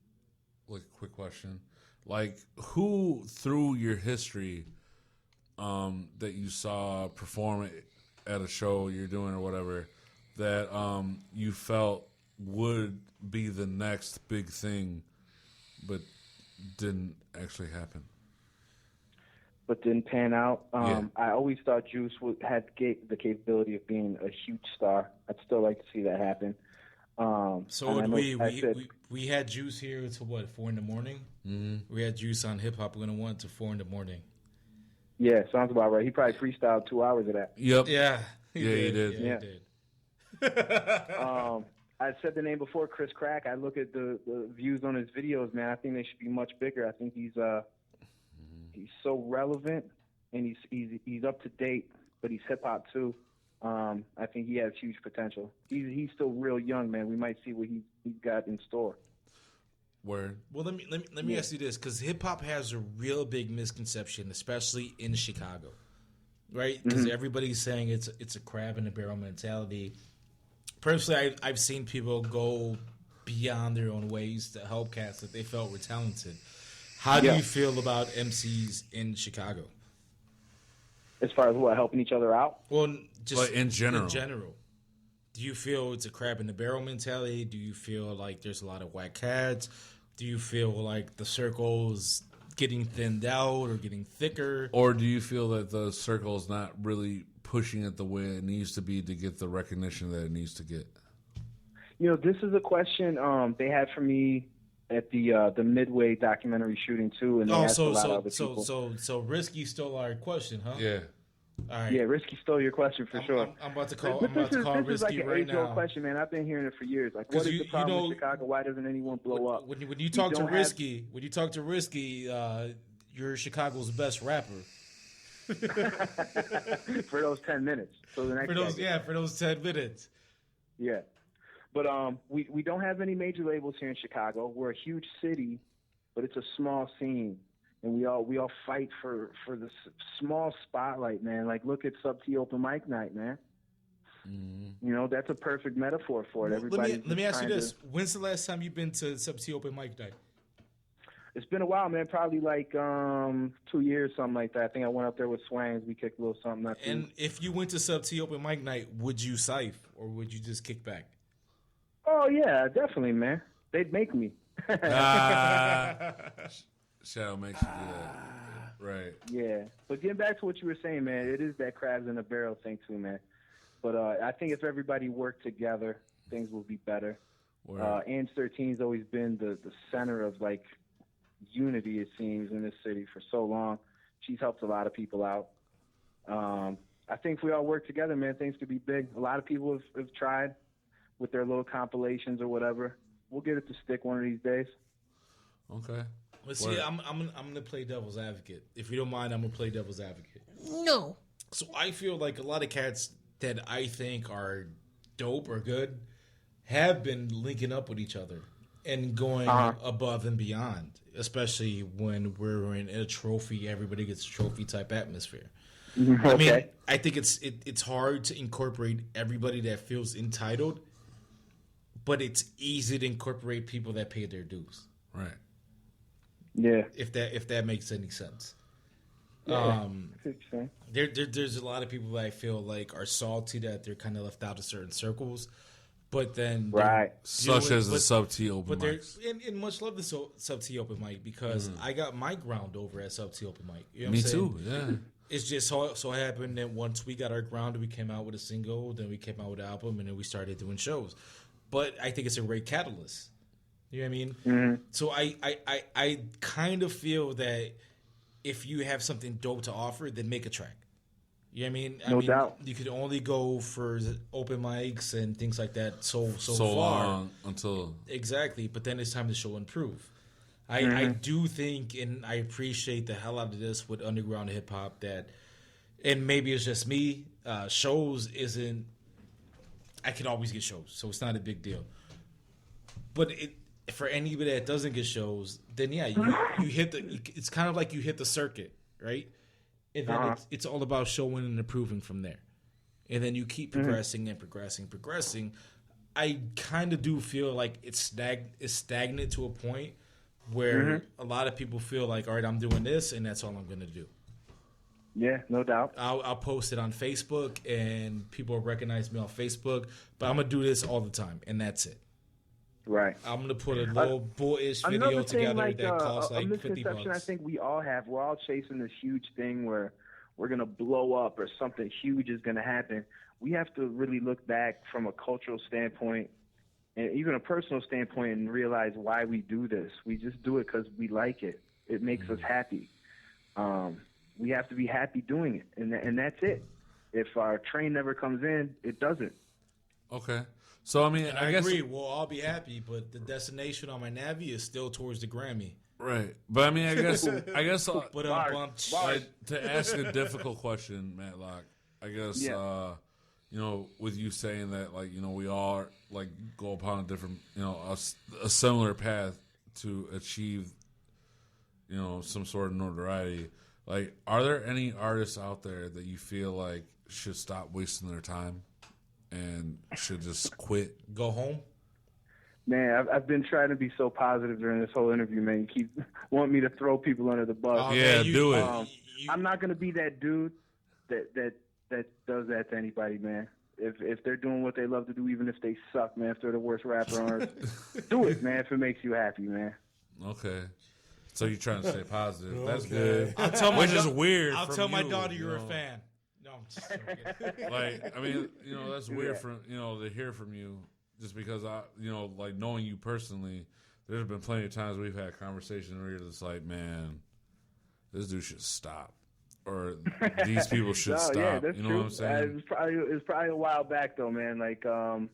like, a quick question. Like, who through your history that you saw perform at a show you're doing or whatever that you felt would be the next big thing but didn't actually happen? But didn't pan out. Yeah. I always thought Juice had the capability of being a huge star. I'd still like to see that happen. So we had Juice here until what, 4 a.m? Mm-hmm. We had Juice on Hip Hop 101 to 4 a.m. Yeah, sounds about right. He probably freestyled 2 hours of that. Yep. Yeah. He did. Yeah, he did. I said the name before, Chris Crack. I look at the views on his videos, man. I think they should be much bigger. I think he's so relevant and he's up to date, but he's hip hop too. I think he has huge potential. He's still real young, man. We might see what he's got in store. Word. Well, let me ask you this, because hip hop has a real big misconception, especially in Chicago, right? Because everybody's saying it's a crab in a barrel mentality. Personally, I've seen people go beyond their own ways to help cats that they felt were talented. How do you feel about MCs in Chicago? As far as what, helping each other out? Well, just in general. In general. Do you feel it's a crab in the barrel mentality? Do you feel like there's a lot of whack cats? Do you feel like the circle's getting thinned out or getting thicker? Or do you feel that the circle is not really pushing it the way it needs to be to get the recognition that it needs to get? You know, this is a question they had for me at the Midway documentary shooting too, and they asked a lot of other people. So Risky stole our question, huh? Yeah. All right. Yeah, Risky stole your question for sure. I'm about to call. This is Risky like an right age-old now. question, man. I've been hearing it for years. Like, what is the problem with Chicago? Why doesn't anyone blow up? When you talk to Risky, you're Chicago's best rapper. For those 10 minutes. So the next for those 10 minutes. Yeah. But we don't have any major labels here in Chicago. We're a huge city, but it's a small scene. And we all fight for the small spotlight, man. Like, look at Sub T Open Mic Night, man. Mm-hmm. You know, that's a perfect metaphor for it. Let me ask you this. When's the last time you've been to Sub T Open Mic Night? It's been a while, man. Probably like 2 years, something like that. I think I went up there with Swangs. We kicked a little something. And if you went to Sub T Open Mic Night, would you cypher or would you just kick back? Oh, yeah, definitely, man. They'd make me. Shadow makes you do that. Right. Yeah. But getting back to what you were saying, man, it is that crabs in a barrel thing too, man. But I think if everybody worked together, things will be better. Ange 13's always been the center of, like, unity, it seems, in this city for so long. She's helped a lot of people out. I think if we all work together, man, things could be big. A lot of people have tried with their little compilations or whatever. We'll get it to stick one of these days. Okay. Let's see. I'm gonna play devil's advocate. If you don't mind, I'm gonna play devil's advocate. No. So I feel like a lot of cats that I think are dope or good have been linking up with each other and going above and beyond, especially when we're in a trophy, everybody gets a trophy type atmosphere. Okay. I mean, I think it's hard to incorporate everybody that feels entitled, but it's easy to incorporate people that pay their dues. Right. Yeah. If that makes any sense. Yeah. There's a lot of people that I feel like are salty that they're kind of left out of certain circles, but then such as the Sub T Open Mic. And much love the Sub T Open Mic because I got my ground over at Sub T Open Mic. You know Me what I'm too. saying? Yeah. It's just so happened that once we got our ground, we came out with a single, then we came out with an album, and then we started doing shows. But I think it's a great catalyst. You know what I mean? Mm-hmm. So I kind of feel that if you have something dope to offer, then make a track. You know what I mean? No doubt. You could only go for open mics and things like that so far. Long until... Exactly. But then it's time to show and prove. I do think, and I appreciate the hell out of this with underground hip-hop that, and maybe it's just me, shows isn't... I can always get shows, so it's not a big deal. But for anybody that doesn't get shows, then yeah, you hit the. It's kind of like you hit the circuit, right? And then it's all about showing and improving from there, and then you keep progressing and progressing. I kind of do feel like it's stagnant to a point where a lot of people feel like, all right, I'm doing this, and that's all I'm going to do. Yeah, no doubt. I'll post it on Facebook, and people will recognize me on Facebook. But I'm gonna do this all the time, and that's it. Right. I'm gonna put a little bullish video together that costs like $50. A misconception I think we all have. We're all chasing this huge thing where we're gonna blow up or something huge is gonna happen. We have to really look back from a cultural standpoint and even a personal standpoint and realize why we do this. We just do it because we like it. It makes us happy. We have to be happy doing it, and that's it. If our train never comes in, it doesn't. Okay. So, I mean, I agree. We'll all be happy, but the destination on my Navi is still towards the Grammy. Right. But, I mean, I guess but to ask a difficult question, Matlock, I guess, you know, with you saying that, like, you know, we all, like, go upon a different, you know, a similar path to achieve, you know, some sort of notoriety. Like, are there any artists out there that you feel like should stop wasting their time and should just quit? Go home? Man, I've been trying to be so positive during this whole interview, man. You keep wanting me to throw people under the bus. Do it. I'm not going to be that dude that does that to anybody, man. If they're doing what they love to do, even if they suck, man, if they're the worst rapper on earth, do it, man, if it makes you happy, man. Okay. So you're trying to stay positive. Okay. That's good. I'll tell Which is weird. I'll tell my daughter you're a fan. No, I'm just joking. Like, I mean, you know, that's weird from, you know, to hear from you just because I, you know, like knowing you personally, there's been plenty of times we've had conversations where you're just like, man, this dude should stop, or these people should stop. Yeah, that's you know true. what I'm saying? It was probably a while back though, man. Like, I'm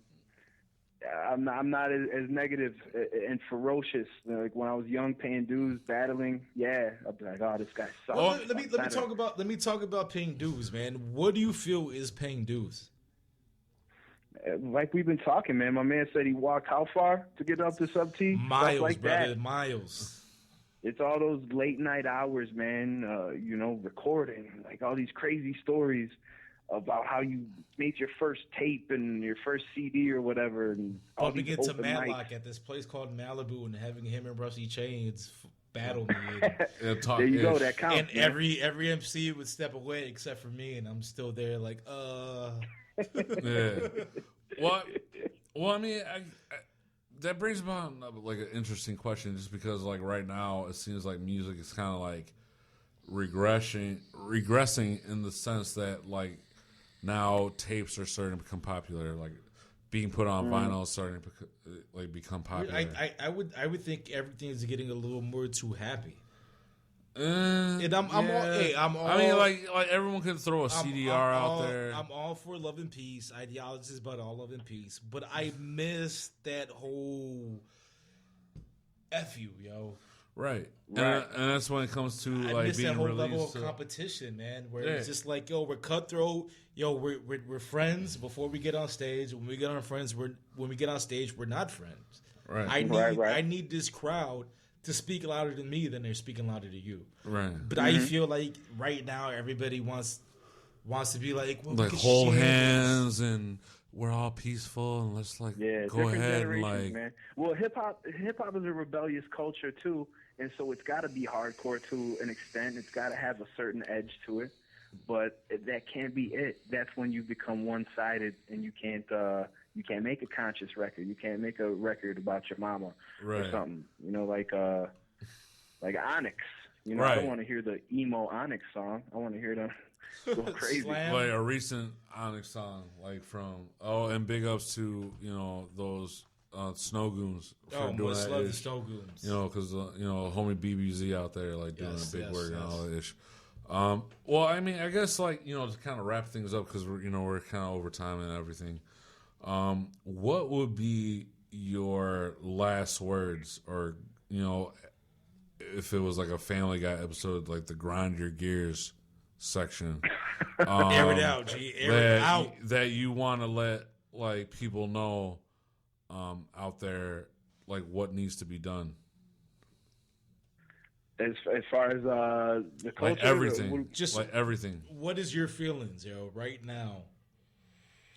not as negative and ferocious. Like when I was young, paying dues, battling. Yeah, I'd be like, oh, this guy sucks. Well, let me talk about paying dues, man. What do you feel is paying dues? Like we've been talking, man. My man said he walked how far to get up to Sub T? Miles, like brother, that. miles. It's all those late night hours, man. Recording, like all these crazy stories about how you made your first tape and your first CD or whatever, and all bumping these into open Matlock mics. at this place called Malibu and having him and Rusty Chains battle me. There you go. That counts. And every MC would step away except for me, and I'm still there, like, Yeah. Well, I mean, that brings about like an interesting question, just because like right now it seems like music is kind of like regressing in the sense that like now tapes are starting to become popular, like being put on vinyl is starting to like become popular. I would think everything is getting a little more too happy. And I'm all. I mean, like everyone can throw a CDR out there. I'm all for love and peace. Ideologies about all love and peace, but I miss that whole F you, yo. Right. Right. And that's when it comes to I like miss being that whole released. level of competition, man. Where it's Yeah. just like, yo, we're cutthroat. Yo, we're friends before we get on stage. When we get on stage, we're not friends. Right. I need this crowd to speak louder than me than they're speaking louder to you. Right. But I feel like right now everybody wants to be like, well, Like hold hands and we're all peaceful and let's like go ahead and like. Man. Well, hip hop is a rebellious culture too, and so it's got to be hardcore to an extent. It's got to have a certain edge to it, but that can't be it. That's when you become one-sided and you can't make a conscious record. You can't make a record about your mama or something. You know, like Onyx. You know, I don't want to hear the emo Onyx song. I want to hear them go crazy. Like a recent Onyx song, like from and big ups to those Snow Goons for doing that. Love the Snow Goons. Because homie BBZ out there like doing big work and all that ish. Well, I mean, I guess like to kind of wrap things up because we're kind of over time and everything. What would be your last words, or if it was like a Family Guy episode, like the grind your gears section, air it out, G. Air it out. That you want to let like people know out there, like what needs to be done. As far as the culture, like everything, like everything. What is your feelings, yo, right now?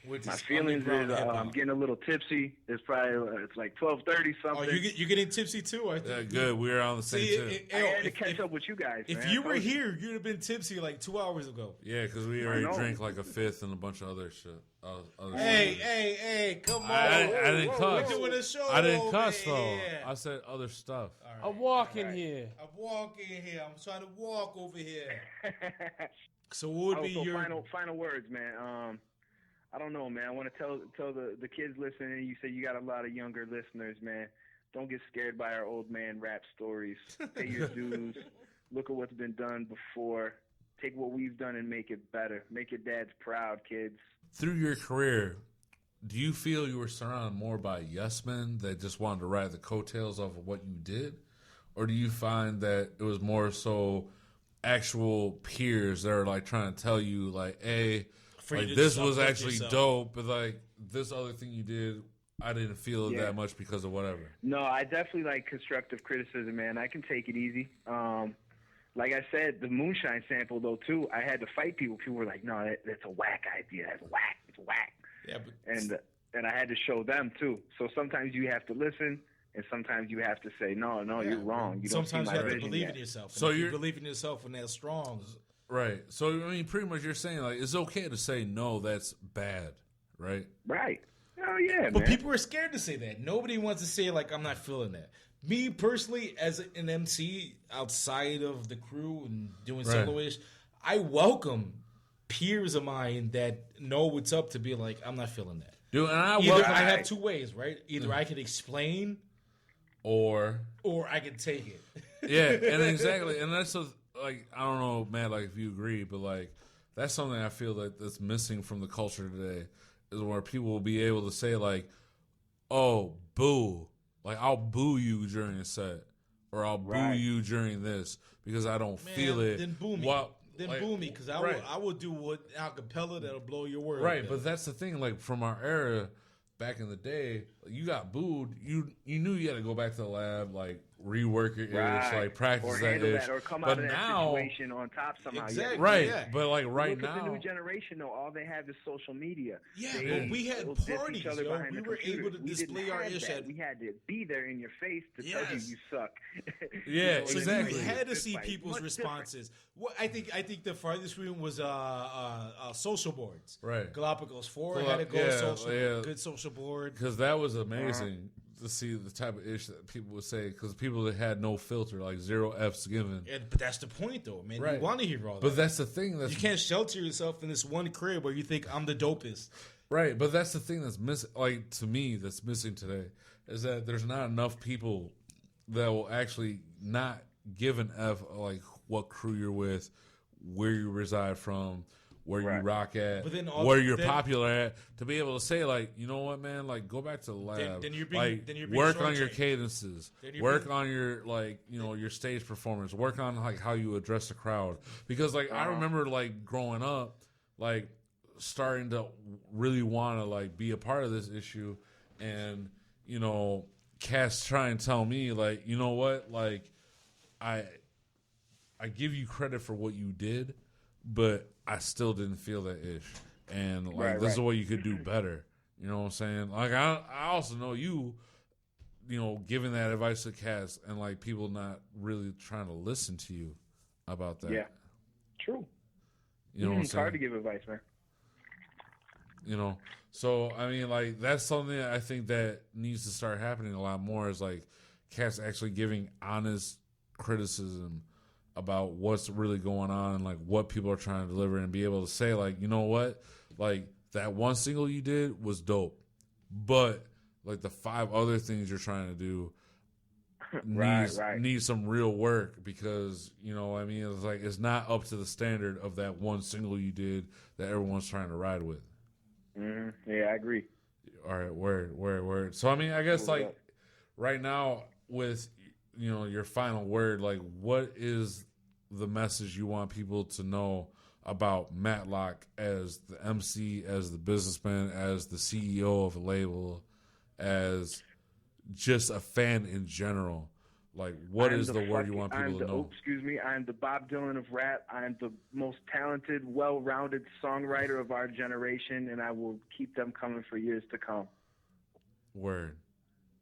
My feelings is I'm getting a little tipsy. It's probably it's like 12:30 something. Oh, you're getting tipsy too? I think. Yeah, good. We're on the same tip. I had to catch up with you guys. If you were here, you'd have been tipsy like 2 hours ago. Yeah, because we already drank like a fifth and a bunch of other shit. Hey, come on! I didn't cuss. We're doing a show. I didn't cuss though. I said other stuff. Right, I'm walking here. I'm trying to walk over here. So what would be your final words, man? I don't know, man. I want to tell the kids listening. You say you got a lot of younger listeners, man. Don't get scared by our old man rap stories. Pay your dues. Look at what's been done before. Take what we've done and make it better. Make your dads proud, kids. Through your career, do you feel you were surrounded more by yes men that just wanted to ride the coattails off of what you did? Or do you find that it was more so actual peers that are like trying to tell you like, hey, like this was actually dope, but like this other thing you did, I didn't feel it that much because of whatever. No, I definitely like constructive criticism, man. I can take it easy. Like I said, the moonshine sample though too, I had to fight people. People were like, "No, that's a whack idea. That's whack. It's whack." Yeah, and I had to show them too. So sometimes you have to listen, and sometimes you have to say, "No, you're wrong. You don't see my vision yet." Sometimes you have to believe in yourself. So you believe in yourself when they're strong. Right. So, I mean, pretty much you're saying, like, it's okay to say, no, that's bad, right? Right. Oh, yeah, but people are scared to say that. Nobody wants to say, like, I'm not feeling that. Me, personally, as an MC outside of the crew and doing solo-ish, I welcome peers of mine that know what's up to be like, I'm not feeling that. Dude, and I have two ways, right? Either I can explain or I can take it. Yeah, and exactly, and that's like, I don't know, man, like if you agree, but like that's something I feel like that's missing from the culture today, is where people will be able to say like, "Oh, boo," like I'll boo you during a set, or I'll boo you during this because I don't feel it. Then boo me. Boo me, because I will do what acapella that'll blow your world. Right, but that's the thing. Like from our era, back in the day, you got booed. You knew you had to go back to the lab, like rework your ish, like practice that ish. Or come but out of now, that situation on top somehow. Exactly. Right, yeah. but like right Look now, at the new generation though. All they have is social media. Yeah, but we had parties, yo. We were able to display our ish. We had to be there in your face to tell you suck. Yeah, so exactly. you had to see people's responses. Well, I think the farthest we went was social boards. Right. Galapagos 4 had a good social board. Because that was amazing to see the type of ish that people would say, because people that had no filter, like 0 F's given. Yeah, but that's the point, though, man. Right. You want to hear all that. But that's the thing. You can't shelter yourself in this one crib where you think I'm the dopest. Right, but that's the thing that's missing. Like, to me, that's missing today, is that there's not enough people that will actually not give an F, like what crew you're with, where you reside from, where you rock at, where you're popular at, to be able to say, like, you know what, man, like, go back to the lab, then you're being work on your cadences, work on your, like, you know, your stage performance, work on, like, how you address the crowd. Because, like, I remember, like, growing up, like, starting to really want to, like, be a part of this issue, and, you know, cats try and tell me, like, you know what, like, I give you credit for what you did, but I still didn't feel that ish. And like this is what you could do better. You know what I'm saying? Like I also know you know, giving that advice to cats and like people not really trying to listen to you about that. Yeah. True. You know what I'm saying? It's hard to give advice, man. You know. So I mean, like, that's something that I think that needs to start happening a lot more, is like cats actually giving honest criticism about what's really going on and like what people are trying to deliver, and be able to say, like, you know what, like that one single you did was dope, but like the 5 other things you're trying to do need some real work, because, you know, I mean, it's like it's not up to the standard of that one single you did that everyone's trying to ride with. Yeah, I agree. All right, word. So I mean, I guess like right now, with, you know, your final word, like, what is the message you want people to know about Matlock as the MC, as the businessman, as the CEO of a label, as just a fan in general? Like, what is the word you want people to know? I'm the Bob Dylan of rap. I'm the most talented, well-rounded songwriter of our generation, and I will keep them coming for years to come. Word.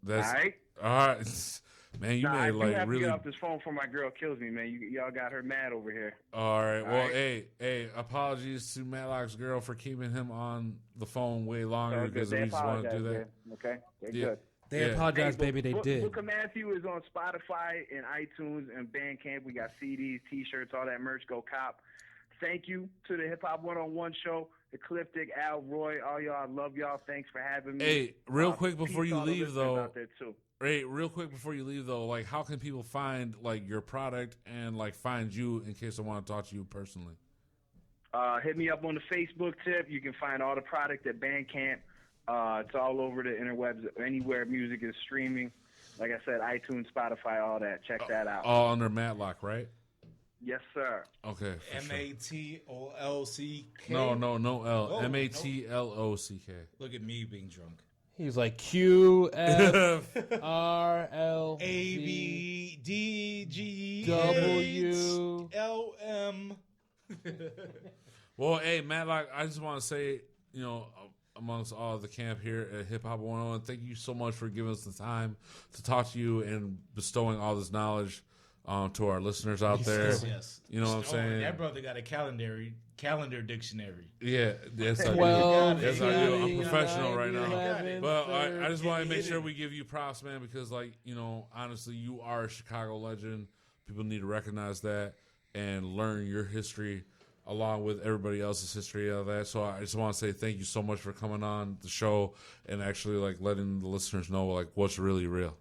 That's all right. Man, you made like have really. To get off this phone before my girl kills me, man. Y'all got her mad over here. All right. Well, hey, apologies to Matlock's girl for keeping him on the phone way longer, because we just want to do that. Man. Okay, they're good. They apologize, baby. They did. Book of Matthew is on Spotify and iTunes and Bandcamp. We got CDs, T-shirts, all that merch. Go cop. Thank you to the Hip Hop 101 show, Ecliptic, Al, Roy, all y'all. I love y'all. Thanks for having me. Hey, real quick before you leave, though. Hey, real quick before you leave, though, like, how can people find like your product and like find you in case I want to talk to you personally? Hit me up on the Facebook tip. You can find all the product at Bandcamp. It's all over the interwebs, anywhere music is streaming. Like I said, iTunes, Spotify, all that. Check that out. All under Matlock, right? Yes, sir. Okay. MATLOCK. No L. MATLOCK. Look at me being drunk. He was like Q F R L A B D G W L M. Well, hey, Matlock, I just want to say, you know, amongst all the camp here at Hip Hop 101, thank you so much for giving us the time to talk to you and bestowing all this knowledge to our listeners out there. Yes. You know what I'm saying? That brother got a calendar dictionary. Yeah, yes, I do. Yes, I do. I'm professional right now. But I just want to make sure we give you props, man, because, like, you know, honestly, you are a Chicago legend. People need to recognize that and learn your history along with everybody else's history of that. So I just want to say thank you so much for coming on the show and actually like letting the listeners know like what's really real.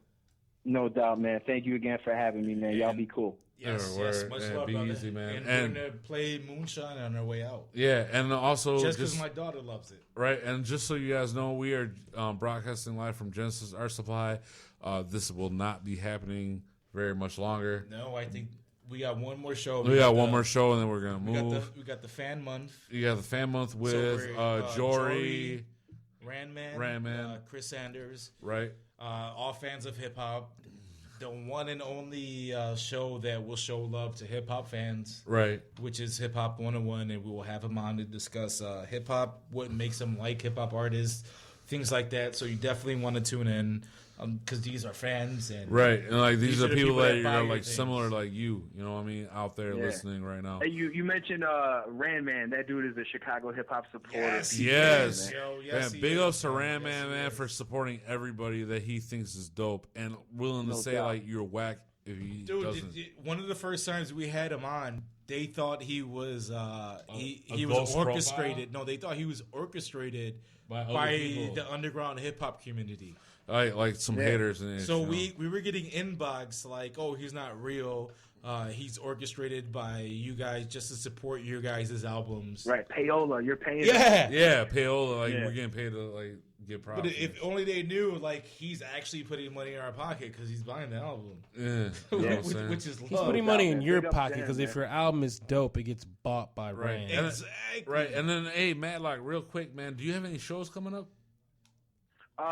No doubt, man. Thank you again for having me, man. Y'all be cool. Yes, much love, be brother. easy, man. And we're gonna play Moonshine on our way out. Yeah, and also just because my daughter loves it, right? And just so you guys know, we are broadcasting live from Genesis Art Supply. This will not be happening very much longer. No, I think we got one more show. We got one more show, and then we're gonna move. We got the fan month. Yeah, the fan month with Jory, Randman, Chris Sanders, right? All fans of hip hop. The one and only show that will show love to hip hop fans, right? Which is Hip Hop 101, and we will have him on to discuss hip hop, what makes them like hip hop artists, things like that. So you definitely want to tune in because these are fans, and right, and like these are people that are like similar, like you know what I mean, out there listening right now. Hey, you mentioned Randman. That dude is a Chicago hip hop supporter. Yes. Man, big ups to Randman, man, for supporting everybody that he thinks is dope and willing to say like you're whack if he doesn't. One of the first times we had him on, they thought he was he was orchestrated. Profile? No, they thought he was orchestrated by the underground hip hop community. Like some haters and so we were getting inbox like, oh, he's not real. He's orchestrated by you guys just to support your guys' albums. Right, payola, you're paying. Yeah, payola. Like we're getting paid to like get profit. But if only they knew, like he's actually putting money in our pocket because he's buying the album. Which is love. He's putting money in your pocket because if your album is dope, it gets bought by Rand. Exactly. Right, and then hey, Matlock, real quick, man, do you have any shows coming up?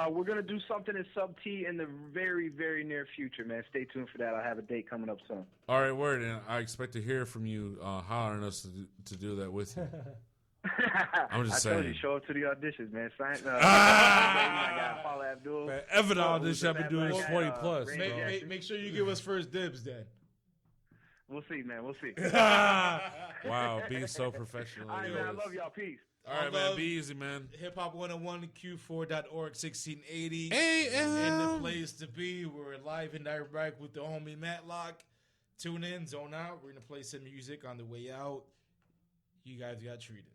We're going to do something in Sub T in the very, very near future, man. Stay tuned for that. I'll have a date coming up soon. All right, word. And I expect to hear from you hollering us to do that with you. I'm just saying. I told you, show up to the auditions, man. I got Paula Abdul. Every audition I've been doing is 40 plus. Make sure you give us first dibs, then. We'll see, man. We'll see. Wow, being so professional. All right, man. I love y'all. Peace. All right, man. Be easy, man. Hip Hop 101, Q4.org, 1680. AM. And the place to be. We're live and direct with the homie Matlock. Tune in, zone out. We're going to play some music on the way out. You guys got treated.